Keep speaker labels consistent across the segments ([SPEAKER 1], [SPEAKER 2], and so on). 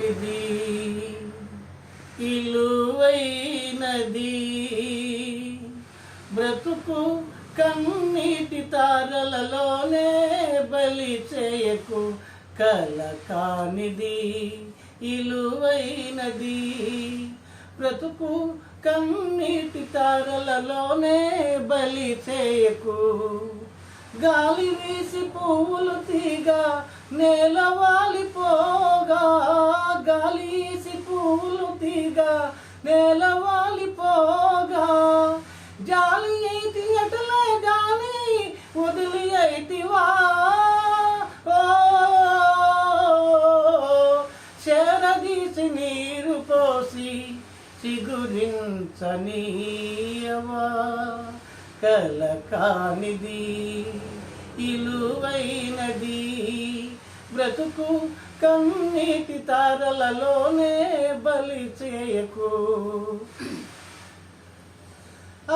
[SPEAKER 1] కానిది ఇలువైనది. బ్రతుకు కన్నీటి తారలలోనే బలి చేయకు, కల కానిది ఇలువైనది. బ్రతుకు కన్నీటి తారలలోనే బలి చేయకు. గాలి వీసి పువ్వులు తీగ నేల వాలిపోగా, గాలి వీసి పువ్వులు తీగ నేల వాలిపోగా, జాలి అయితే ఎటలే గాని వదిలి అయితివా. చేరదీసి నీరు పోసి చిగురించనీయవా, కల కానిది ఇలువైనది. బ్రతుకు కన్నీటి తారలలోనే బలి చేయకు.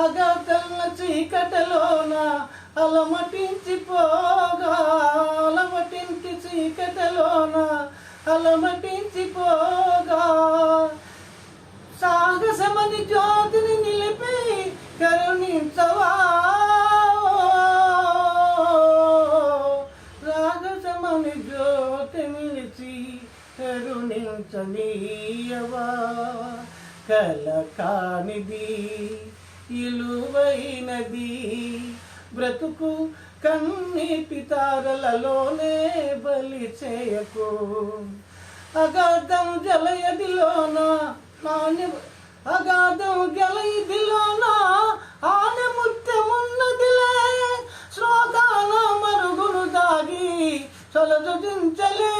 [SPEAKER 1] అగాధంల చీకటలోన అలమటించిపోగా, అలమటించి చీకటలోన అలమటించిపోగా, సాహసమని జ్యోతిని నిలిపి కరుణించవా. సాహసమని జ్యోతి నిలిచి కరుణించనీయవా, కల కానిది ఇలువైనది. బ్రతుకు కన్నీటి తారలలోనే బలి చేయకు. అగాధం జలయదిలోన అగాధం జలయదిలోన ఆనె ముత్యమున్నదిలే, శ్లోకాల మరుగును దాగి సలజుంచలే.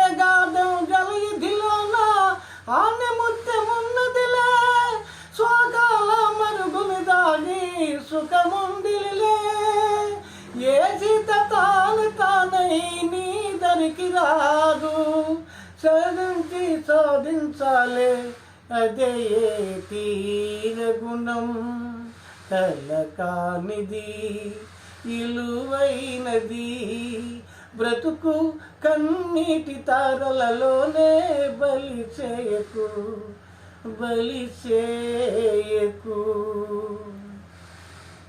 [SPEAKER 1] అగాధం జలయదిలోన ఆనె ముత్యమున్నదిలే, శ్లోకాల మరుగును దాగి సుఖముందిలే. ఏ సీత తాను తానై నీ దరికి రాదు, సాధించి సాధించాలే అదే తీర గుణం, కల కానిది ఇలువైనది. బ్రతుకు కన్నీటి తారలలోనే బలి చేయకు, బలి చేయకు.